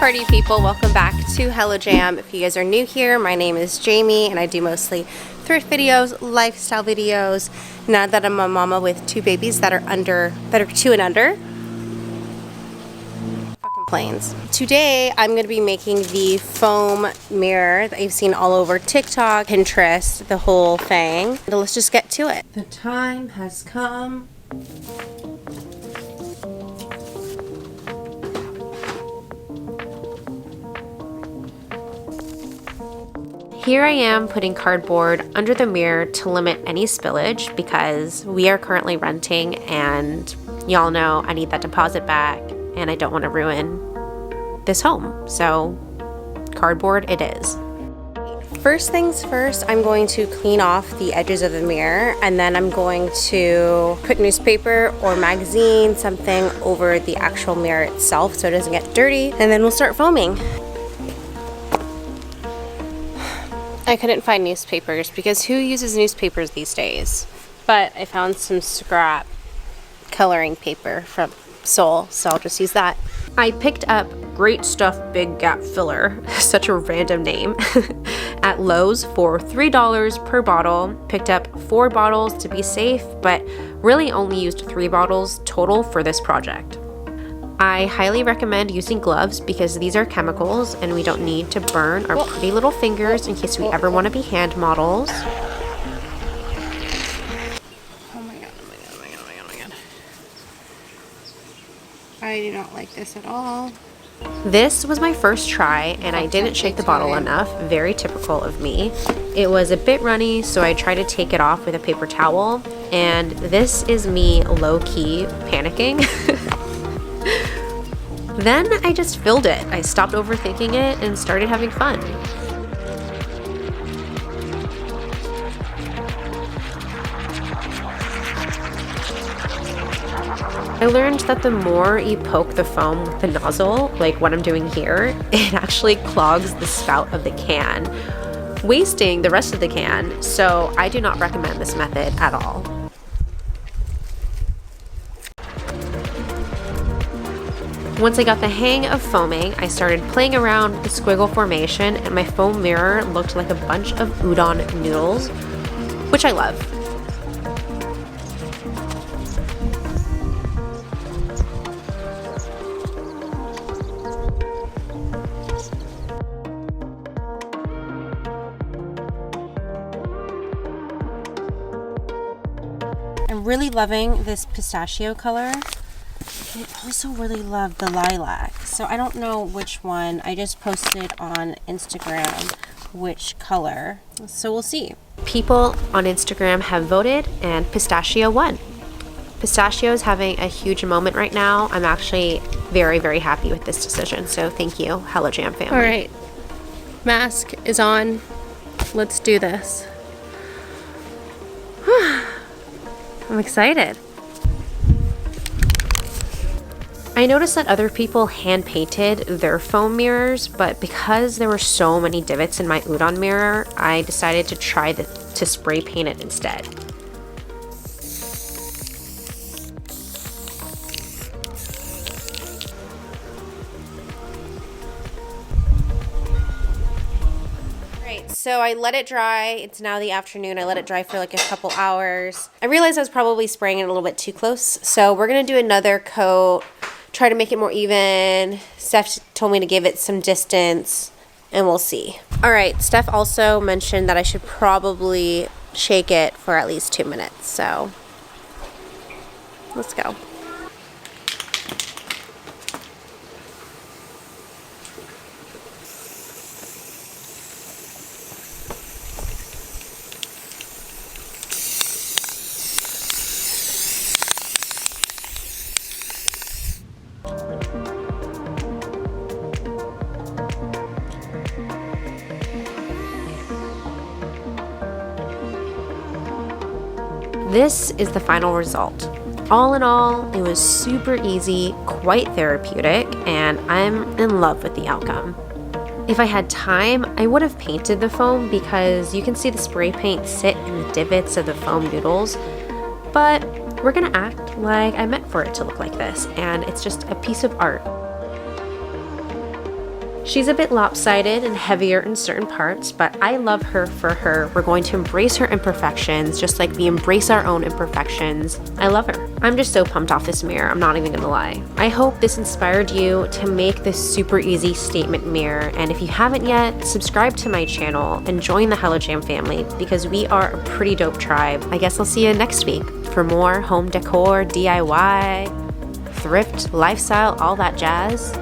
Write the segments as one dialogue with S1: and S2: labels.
S1: party people, welcome back to Hello Jam. If you guys are new here, my name is Jamie and I do mostly thrift videos, lifestyle videos. Now that I'm a mama with two babies that are 2 and under. Fucking planes. Today I'm going to be making the foam mirror that you've seen all over TikTok, Pinterest, the whole thing. So let's just get to it. The time has come. Here I am putting cardboard under the mirror to limit any spillage because we are currently renting and y'all know I need that deposit back and I don't want to ruin this home. So cardboard it is. First things first, I'm going to clean off the edges of the mirror and then I'm going to put newspaper or magazine, something over the actual mirror itself so it doesn't get dirty, and then we'll start foaming. I couldn't find newspapers because who uses newspapers these days? But I found some scrap coloring paper from Seoul, so I'll just use that. I picked up Great Stuff Big Gap Filler, such a random name, at Lowe's for $3 per bottle. Picked up 4 bottles to be safe, but really only used 3 bottles total for this project. I highly recommend using gloves because these are chemicals and we don't need to burn our pretty little fingers in case we ever want to be hand models. Oh my god, oh my god, oh my god, oh my god, oh my god. I do not like this at all. This was my first try and I didn't shake the bottle enough, very typical of me. It was a bit runny, so I tried to take it off with a paper towel, and this is me low-key panicking. Then I just filled it. I stopped overthinking it and started having fun. I learned that the more you poke the foam with the nozzle, like what I'm doing here, it actually clogs the spout of the can, wasting the rest of the can, so I do not recommend this method at all. Once I got the hang of foaming, I started playing around with the squiggle formation and my foam mirror looked like a bunch of udon noodles, which I love. I'm really loving this pistachio color. I also really love the lilac, so I don't know which one. I just posted on Instagram which color, so we'll see. People on Instagram have voted and pistachio won. Pistachio is having a huge moment right now. I'm actually very, very happy with this decision, so thank you, Hello Jam family. All right, mask is on. Let's do this. I'm excited. I noticed that other people hand painted their foam mirrors, but because there were so many divots in my udon mirror, I decided to try to spray paint it instead. Alright, so I let it dry. It's now the afternoon. I let it dry for like a couple hours. I realized I was probably spraying it a little bit too close, so we're gonna do another coat. Try to make it more even. Steph told me to give it some distance and we'll see. All right, Steph also mentioned that I should probably shake it for at least 2 minutes, so let's go. This is the final result. All in all, it was super easy, quite therapeutic, and I'm in love with the outcome. If I had time, I would have painted the foam because you can see the spray paint sit in the divots of the foam noodles, but we're gonna act like I meant for it to look like this, and it's just a piece of art. She's a bit lopsided and heavier in certain parts, but I love her for her. We're going to embrace her imperfections just like we embrace our own imperfections. I love her. I'm just so pumped off this mirror, I'm not even gonna lie. I hope this inspired you to make this super easy statement mirror, and if you haven't yet, subscribe to my channel and join the Hello Jam family because we are a pretty dope tribe. I guess I'll see you next week for more home decor, DIY, thrift, lifestyle, all that jazz.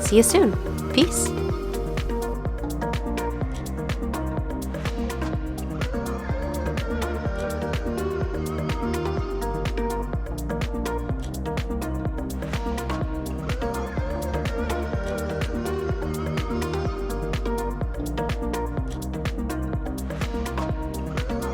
S1: See you soon. Peace.